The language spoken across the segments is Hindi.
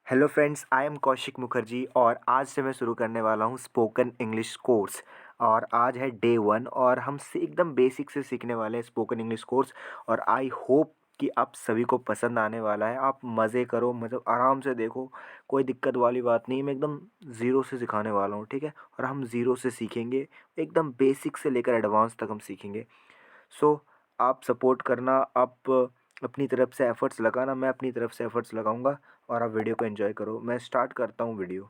Hello friends, I am Kaushik Mukherjee और आज से मैं शुरू करने वाला हूँ स्पोकन इंग्लिश कोर्स। और आज है डे 1 और हम से एकदम बेसिक से सीखने वाले हैं स्पोकन इंग्लिश कोर्स। और आई होप कि आप सभी को पसंद आने वाला है। आप मज़े करो, मतलब आराम से देखो, कोई दिक्कत वाली बात नहीं। मैं एकदम ज़ीरो से सिखाने वाला हूँ, ठीक है। और हम ज़ीरो से सीखेंगे, एकदम बेसिक से लेकर एडवांस तक हम सीखेंगे। सो आप सपोर्ट करना, आप अपनी तरफ से एफ़र्ट्स लगाना, मैं अपनी तरफ से एफ़र्ट्स लगाऊंगा और आप वीडियो को एंजॉय करो। मैं स्टार्ट करता हूँ वीडियो।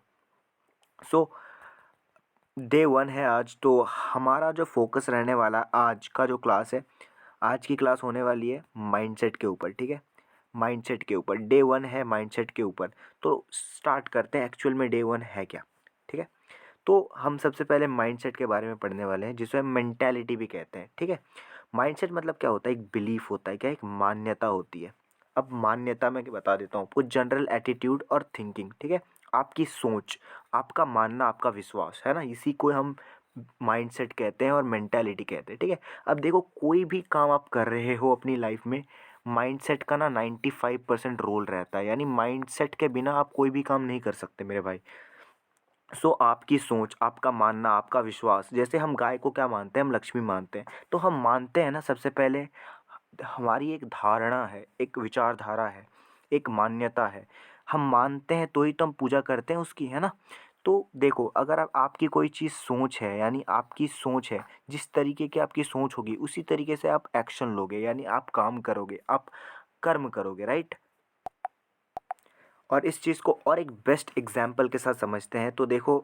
सो डे 1 है आज, तो हमारा जो फोकस रहने वाला आज का जो क्लास है, आज की क्लास होने वाली है माइंडसेट के ऊपर, ठीक है। माइंडसेट के ऊपर डे 1 है, माइंडसेट के ऊपर। तो स्टार्ट करते हैं एक्चुअल में डे 1 है क्या, ठीक है। तो हम सबसे पहले माइंडसेट के बारे में पढ़ने वाले हैं, जिसे हम मेंटालिटी भी कहते हैं, ठीक है। माइंडसेट मतलब क्या होता है? एक बिलीफ होता है, क्या एक मान्यता होती है। अब मान्यता मैं बता देता हूँ आपको, जनरल एटीट्यूड और थिंकिंग, ठीक है। आपकी सोच, आपका मानना, आपका विश्वास, है ना, इसी को हम माइंडसेट कहते हैं और मेंटालिटी कहते हैं, ठीक है। अब देखो, कोई भी काम आप कर रहे हो अपनी लाइफ में, माइंडसेट का ना 95% रोल रहता है। यानी माइंडसेट के बिना आप कोई भी काम नहीं कर सकते मेरे भाई। सो आपकी सोच, आपका मानना, आपका विश्वास, जैसे हम गाय को क्या मानते हैं? हम लक्ष्मी मानते हैं। तो हम मानते हैं ना, सबसे पहले हमारी एक धारणा है, एक विचारधारा है, एक मान्यता है। हम मानते हैं तो ही तो हम पूजा करते हैं उसकी, है ना। तो देखो, अगर आप आपकी कोई चीज़ सोच है, यानी आपकी सोच है, जिस तरीके की आपकी सोच होगी उसी तरीके से आप एक्शन लोगे, यानी आप काम करोगे, आप कर्म करोगे, राइट। और इस चीज़ को और एक बेस्ट एग्जाम्पल के साथ समझते हैं। तो देखो,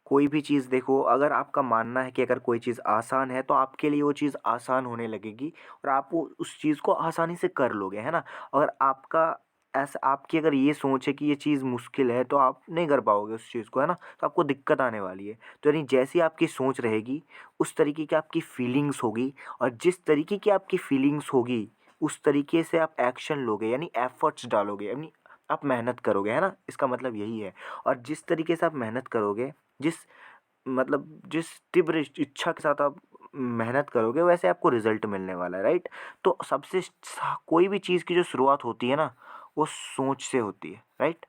कोई भी चीज़ देखो, अगर आपका मानना है कि अगर कोई चीज़ आसान है तो आपके लिए वो चीज़ आसान होने लगेगी और आप वो उस चीज़ को आसानी से कर लोगे, है ना। अगर आपका ऐसा, आपकी अगर ये सोच है कि ये चीज़ मुश्किल है तो आप नहीं कर पाओगे उस चीज़ को, है ना। तो आपको दिक्कत आने वाली है। तो यानी जैसी आपकी सोच रहेगी, उस तरीके की आपकी फीलिंग्स होगी, और जिस तरीके की आपकी फीलिंग्स होगी उस तरीके से आप एक्शन लोगे, यानी एफर्ट्स डालोगे, यानी आप मेहनत करोगे, है ना। इसका मतलब यही है। और जिस तरीके से आप मेहनत करोगे, जिस मतलब जिस तीव्र इच्छा के साथ आप मेहनत करोगे, वैसे आपको रिजल्ट मिलने वाला है, राइट। तो कोई भी चीज़ की जो शुरुआत होती है ना, वो सोच से होती है, राइट।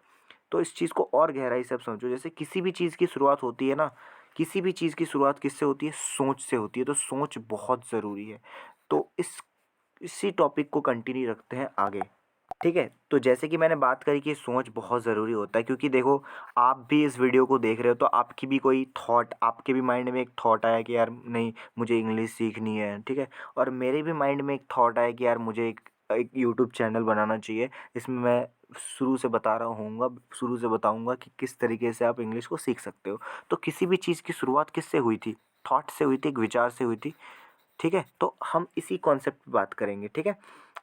तो इस चीज़ को और गहराई से आप समझो। जैसे किसी भी चीज़ की शुरुआत होती है ना, किसी भी चीज़ की शुरुआत किससे होती है? सोच से होती है। तो सोच बहुत ज़रूरी है। तो इसी टॉपिक को कंटिन्यू रखते हैं आगे, ठीक है। तो जैसे कि मैंने बात करी कि सोच बहुत ज़रूरी होता है, क्योंकि देखो, आप भी इस वीडियो को देख रहे हो तो आपकी भी कोई थॉट, आपके भी माइंड में एक थॉट आया कि यार नहीं, मुझे इंग्लिश सीखनी है, ठीक है। और मेरे भी माइंड में एक थॉट आया कि यार मुझे एक यूट्यूब चैनल बनाना चाहिए, इसमें मैं शुरू से बता रहा हूँगा, शुरू से बताऊँगा कि किस तरीके से आप इंग्लिश को सीख सकते हो। तो किसी भी चीज़ की शुरुआत किससे हुई थी? थॉट से हुई थी, एक विचार से हुई थी, ठीक है। तो हम इसी कॉन्सेप्ट पे बात करेंगे, ठीक है।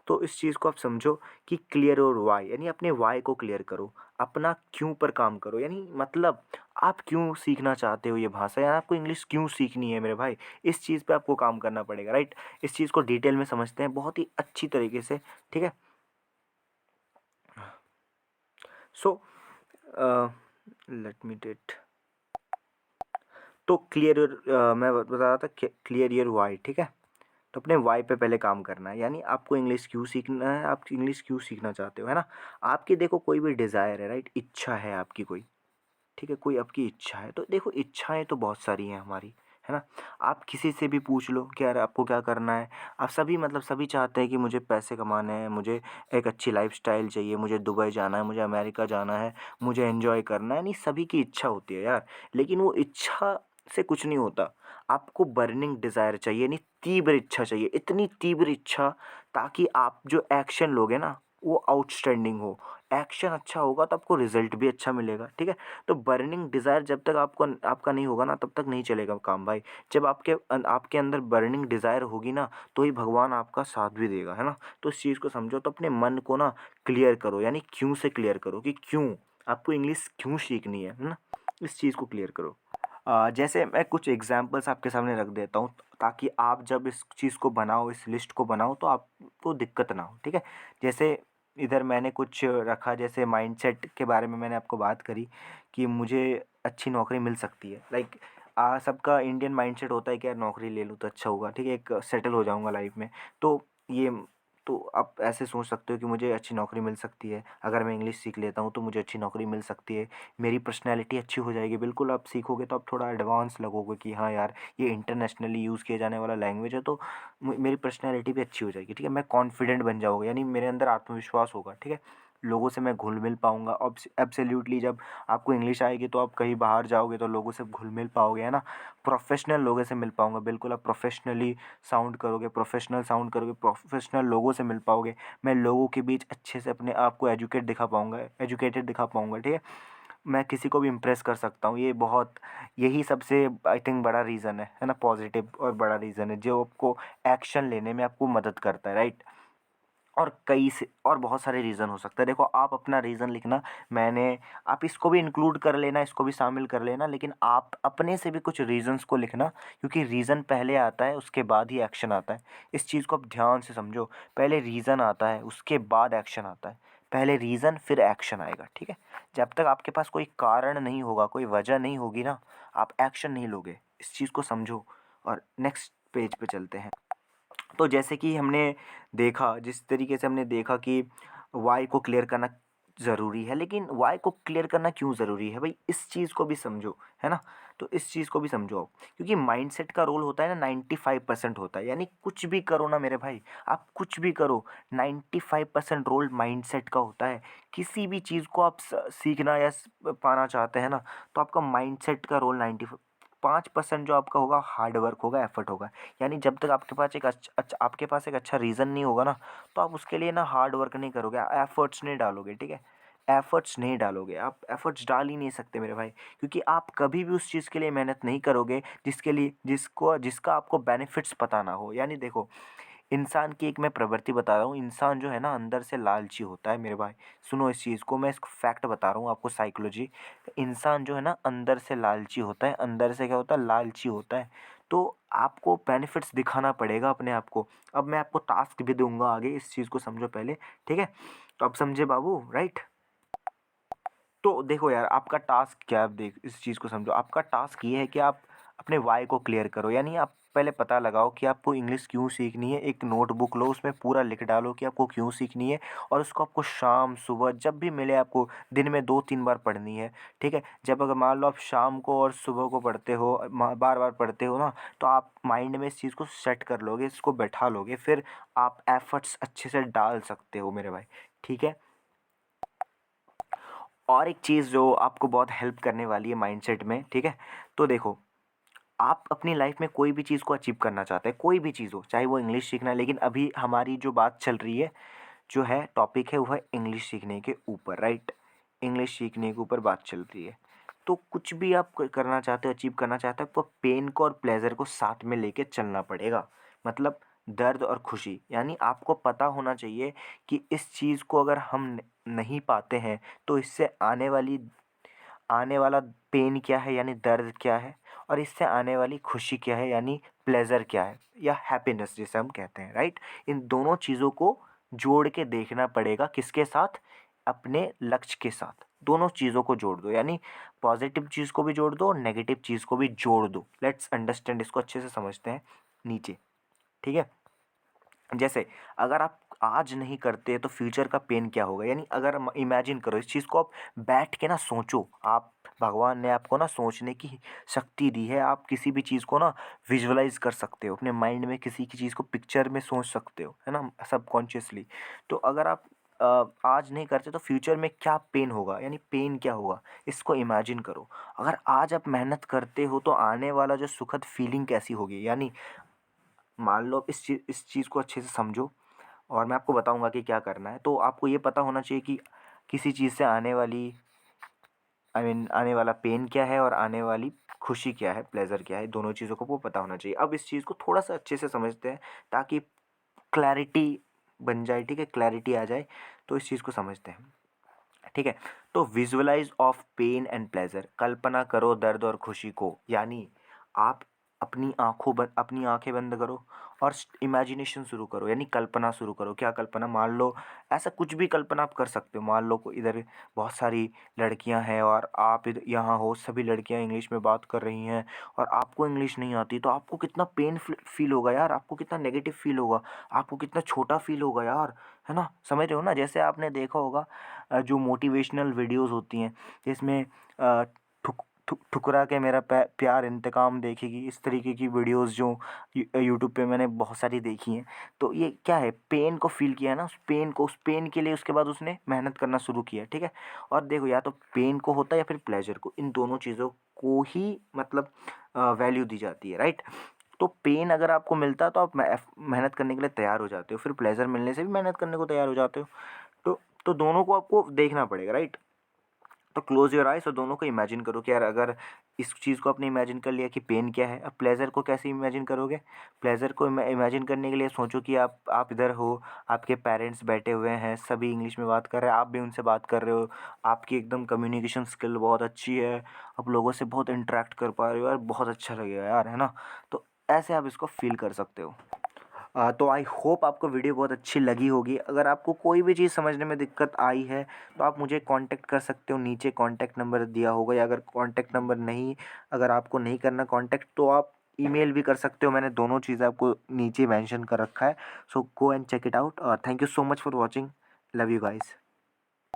तो इस चीज़ को आप समझो कि क्लियर और वाई, यानी अपने वाई को क्लियर करो, अपना क्यों पर काम करो। यानी मतलब आप क्यों सीखना चाहते हो ये भाषा, यानी आपको इंग्लिश क्यों सीखनी है मेरे भाई, इस चीज़ पे आपको काम करना पड़ेगा, राइट। इस चीज़ को डिटेल में समझते हैं बहुत ही अच्छी तरीके से, ठीक है। So let me date. तो क्लियर मैं बता रहा था, क्लियर योर वाई, ठीक है। तो अपने वाई पे पहले काम करना है, यानी आपको इंग्लिश क्यों सीखना है, आप इंग्लिश क्यों सीखना चाहते हो, है ना। आपकी देखो कोई भी डिज़ायर है, राइट, इच्छा है आपकी कोई, ठीक है, कोई आपकी इच्छा है। तो देखो, इच्छाएं तो बहुत सारी हैं हमारी, है ना। आप किसी से भी पूछ लो कि यार आपको क्या करना है, आप सभी, मतलब सभी चाहते हैं कि मुझे पैसे कमाने हैं, मुझे एक अच्छी लाइफस्टाइल चाहिए, मुझे दुबई जाना है, मुझे अमेरिका जाना है, मुझे एन्जॉय करना है। नहीं, सभी की इच्छा होती है यार, लेकिन वो इच्छा से कुछ नहीं होता। आपको बर्निंग डिज़ायर चाहिए, नहीं तीव्र इच्छा चाहिए, इतनी तीव्र इच्छा ताकि आप जो एक्शन लोगे ना, वो आउटस्टैंडिंग हो। एक्शन अच्छा होगा तो आपको रिजल्ट भी अच्छा मिलेगा, ठीक है। तो बर्निंग डिज़ायर जब तक आपको आपका नहीं होगा ना, तब तक नहीं चलेगा काम भाई। जब आपके अंदर बर्निंग डिज़ायर होगी ना, तो ही भगवान आपका साथ भी देगा, है ना। तो इस चीज़ को समझो। तो अपने मन को ना क्लियर करो, यानी क्यों से क्लियर करो कि क्यों आपको इंग्लिश क्यों सीखनी है ना। इस चीज़ को क्लियर करो। जैसे मैं कुछ एग्जांपल्स आपके सामने रख देता हूँ, ताकि आप जब इस चीज़ को बनाओ, इस लिस्ट को बनाओ, तो आपको दिक्कत ना हो, ठीक है। जैसे इधर मैंने कुछ रखा, जैसे माइंडसेट के बारे में मैंने आपको बात करी कि मुझे अच्छी नौकरी मिल सकती है। लाइक सबका इंडियन माइंडसेट होता है कि यार नौकरी ले लूँ तो अच्छा होगा, ठीक है, एक सेटल हो जाऊँगा लाइफ में। तो ये तो आप ऐसे सोच सकते हो कि मुझे अच्छी नौकरी मिल सकती है, अगर मैं इंग्लिश सीख लेता हूँ तो मुझे अच्छी नौकरी मिल सकती है, मेरी पर्सनैलिटी अच्छी हो जाएगी। बिल्कुल आप सीखोगे तो आप थोड़ा एडवांस लगोगे कि हाँ यार, ये इंटरनेशनली यूज़ किया जाने वाला लैंग्वेज है, तो मेरी पर्सनैलिटी भी अच्छी हो जाएगी, ठीक है। मैं कॉन्फिडेंट बन जाऊँगा, यानी मेरे अंदर आत्मविश्वास होगा, ठीक है। लोगों से मैं घुल-मिल पाऊँगा। एब्सोल्यूटली जब आपको इंग्लिश आएगी तो आप कहीं बाहर जाओगे तो लोगों से घुल-मिल पाओगे, है ना। प्रोफ़ेशनल लोगों से मिल पाऊँगा, बिल्कुल आप प्रोफ़ेशनली साउंड करोगे, प्रोफ़ेशनल साउंड करोगे, प्रोफ़ेशनल लोगों से मिल पाओगे। मैं लोगों के बीच अच्छे से अपने आप को एजुकेटेड दिखा पाऊँगा, ठीक है। मैं किसी को भी इम्प्रेस कर सकता हूँ। यही सबसे आई थिंक बड़ा रीज़न है ना, पॉज़िटिव और बड़ा रीज़न है जो आपको एक्शन लेने में आपको मदद करता है, राइट। और कई से और बहुत सारे रीज़न हो सकते हैं। देखो, आप अपना रीज़न लिखना, मैंने आप इसको भी इंक्लूड कर लेना, इसको भी शामिल कर लेना, लेकिन आप अपने से भी कुछ रीज़न्स को लिखना, क्योंकि रीज़न पहले आता है, उसके बाद ही एक्शन आता है। इस चीज़ को आप ध्यान से समझो, पहले रीज़न आता है, उसके बाद एक्शन आता है। पहले रीज़न फिर एक्शन आएगा, ठीक है। जब तक आपके पास कोई कारण नहीं होगा, कोई वजह नहीं होगी ना, आप एक्शन नहीं लोगे। इस चीज़ को समझो और नेक्स्ट पेज पे चलते हैं। तो जैसे कि हमने देखा, जिस तरीके से हमने देखा कि वाई को क्लियर करना ज़रूरी है, लेकिन वाई को क्लियर करना क्यों ज़रूरी है भाई, इस चीज़ को भी समझो, है ना। तो इस चीज़ को भी समझो आप, क्योंकि माइंडसेट का रोल होता है ना 95% होता है, यानी कुछ भी करो ना मेरे भाई, आप कुछ भी करो, 95% रोल माइंडसेट का होता है। किसी भी चीज़ को आप सीखना या पाना चाहते हैं ना, तो आपका माइंडसेट का रोल 5% जो आपका होगा हार्ड वर्क होगा, एफर्ट होगा। यानी जब तक आपके पास एक अच्छा रीज़न नहीं होगा ना, तो आप उसके लिए ना हार्ड वर्क नहीं करोगे, एफर्ट्स नहीं डालोगे, ठीक है। एफर्ट्स नहीं डालोगे, आप एफर्ट्स डाल ही नहीं सकते मेरे भाई, क्योंकि आप कभी भी उस चीज़ के लिए मेहनत नहीं करोगे जिसका आपको बेनिफिट्स पता ना हो। यानी देखो, इंसान की एक मैं प्रवृत्ति बता रहा हूँ, इंसान जो है ना अंदर से लालची होता है मेरे भाई। सुनो इस चीज़ को, मैं इसको फैक्ट बता रहा हूँ आपको, साइकोलॉजी। इंसान जो है ना अंदर से लालची होता है, अंदर से क्या होता है, लालची होता है। तो आपको बेनिफिट्स दिखाना पड़ेगा अपने आप को। अब मैं आपको टास्क भी दूंगा आगे, इस चीज़ को समझो पहले, ठीक है। तो अब समझे बाबू, राइट। तो देखो यार, आपका टास्क क्या है, आप देख इस चीज़ को समझो। आपका टास्क ये है कि आप अपने वाई को क्लियर करो, यानी आप पहले पता लगाओ कि आपको इंग्लिश क्यों सीखनी है। एक नोटबुक लो, उसमें पूरा लिख डालो कि आपको क्यों सीखनी है, और उसको आपको शाम सुबह जब भी मिले, आपको दिन में 2-3 बार पढ़नी है, ठीक है। जब अगर मान लो आप शाम को और सुबह को पढ़ते हो, बार बार पढ़ते हो ना, तो आप माइंड में इस चीज़ को सेट कर लोगे, इसको बैठा लोगे, फिर आप एफर्ट्स अच्छे से डाल सकते हो मेरे भाई, ठीक है। और एक चीज़ जो आपको बहुत हेल्प करने वाली है माइंडसेट में, ठीक है। तो देखो, आप अपनी लाइफ में कोई भी चीज़ को अचीव करना चाहते हैं, कोई भी चीज़ हो, चाहे वो इंग्लिश सीखना है, लेकिन अभी हमारी जो बात चल रही है, जो है टॉपिक है, वो है इंग्लिश सीखने के ऊपर, राइट। इंग्लिश सीखने के ऊपर बात चल रही है। तो कुछ भी आप करना चाहते हो, अचीव करना चाहते हो, आपको पेन को और प्लेजर को साथ में लेके चलना पड़ेगा। मतलब दर्द और खुशी, यानी आपको पता होना चाहिए कि इस चीज़ को अगर हम नहीं पाते हैं, तो इससे आने वाला पेन क्या है, यानी दर्द क्या है, और इससे आने वाली खुशी क्या है, यानी प्लेज़र क्या है, या हैप्पीनेस जिसे हम कहते हैं, राइट। इन दोनों चीज़ों को जोड़ के देखना पड़ेगा, किसके साथ, अपने लक्ष्य के साथ। दोनों चीज़ों को जोड़ दो, यानी पॉजिटिव चीज़ को भी जोड़ दो और नेगेटिव चीज़ को भी जोड़ दो। लेट्स अंडरस्टैंड, इसको अच्छे से समझते हैं नीचे, ठीक है। जैसे अगर आप आज नहीं करते तो फ्यूचर का पेन क्या होगा, यानी अगर इमेजिन करो इस चीज़ को, आप बैठ के ना सोचो, आप भगवान ने आपको ना सोचने की शक्ति दी है, आप किसी भी चीज़ को ना विजुअलाइज कर सकते हो अपने माइंड में, किसी की चीज़ को पिक्चर में सोच सकते हो, है ना, सबकॉन्शियसली। तो अगर आप आज नहीं करते तो फ्यूचर में क्या पेन होगा, यानी पेन क्या होगा, इसको इमेजिन करो। अगर आज आप मेहनत करते हो तो आने वाला जो सुखद फीलिंग कैसी होगी, यानी मान लो आप इस चीज़ को अच्छे से समझो, और मैं आपको बताऊंगा कि क्या करना है। तो आपको ये पता होना चाहिए कि किसी चीज़ से आने वाली आने वाला पेन क्या है और आने वाली खुशी क्या है, प्लेज़र क्या है, दोनों चीज़ों को वो पता होना चाहिए। अब इस चीज़ को थोड़ा सा अच्छे से समझते हैं ताकि क्लैरिटी बन जाए, ठीक है, क्लैरिटी आ जाए। तो इस चीज़ को समझते हैं, ठीक है। तो visualize of pain and pleasure, कल्पना करो दर्द और खुशी को, यानी आप अपनी आंखें बंद करो और इमेजिनेशन शुरू करो, यानी कल्पना शुरू करो। क्या कल्पना? मान लो ऐसा कुछ भी कल्पना आप कर सकते हो। मान लो को इधर बहुत सारी लड़कियां हैं और आप यहाँ हो, सभी लड़कियां इंग्लिश में बात कर रही हैं और आपको इंग्लिश नहीं आती, तो आपको कितना पेन फील होगा यार, आपको कितना नेगेटिव फील होगा, आपको कितना छोटा फील होगा यार, है ना? समझ रहे हो ना? जैसे आपने देखा होगा जो मोटिवेशनल वीडियोस होती हैं जिसमें ठुकरा के मेरा प्यार इंतकाम देखेगी, इस तरीके की वीडियोस जो यूट्यूब पे मैंने बहुत सारी देखी हैं। तो ये क्या है, पेन को फील किया है ना, उस पेन के लिए उसके बाद उसने मेहनत करना शुरू किया, ठीक है। और देखो, या तो पेन को होता है या फिर प्लेजर को, इन दोनों चीज़ों को ही मतलब वैल्यू दी जाती है, राइट। तो पेन अगर आपको मिलता है तो आप मेहनत करने के लिए तैयार हो जाते हो, फिर प्लेजर मिलने से भी मेहनत करने को तैयार हो जाते हो। तो दोनों को आपको देखना पड़ेगा, राइट। तो क्लोज योर आइज और दोनों को इमेजिन करो कि यार अगर इस चीज़ को आपने इमेजिन कर लिया कि पेन क्या है, अब प्लेजर को कैसे इमेजिन करोगे? प्लेजर को इमेजिन करने के लिए सोचो कि आप इधर हो, आपके पेरेंट्स बैठे हुए हैं, सभी इंग्लिश में बात कर रहे हैं, आप भी उनसे बात कर रहे हो, आपकी एकदम कम्युनिकेशन स्किल बहुत अच्छी है, आप लोगों से बहुत इंटरेक्ट कर पा रहे हो यार, बहुत अच्छा लगेगा यार, है ना? तो ऐसे आप इसको फील कर सकते हो। तो आई होप आपको वीडियो बहुत अच्छी लगी होगी। अगर आपको कोई भी चीज़ समझने में दिक्कत आई है तो आप मुझे कांटेक्ट कर सकते हो, नीचे कांटेक्ट नंबर दिया होगा, या अगर कांटेक्ट नंबर नहीं, अगर आपको नहीं करना कांटेक्ट, तो आप ईमेल भी कर सकते हो। मैंने दोनों चीज़ें आपको नीचे मेंशन कर रखा है। So go and check it out और thank you so much for watching. Love you guys.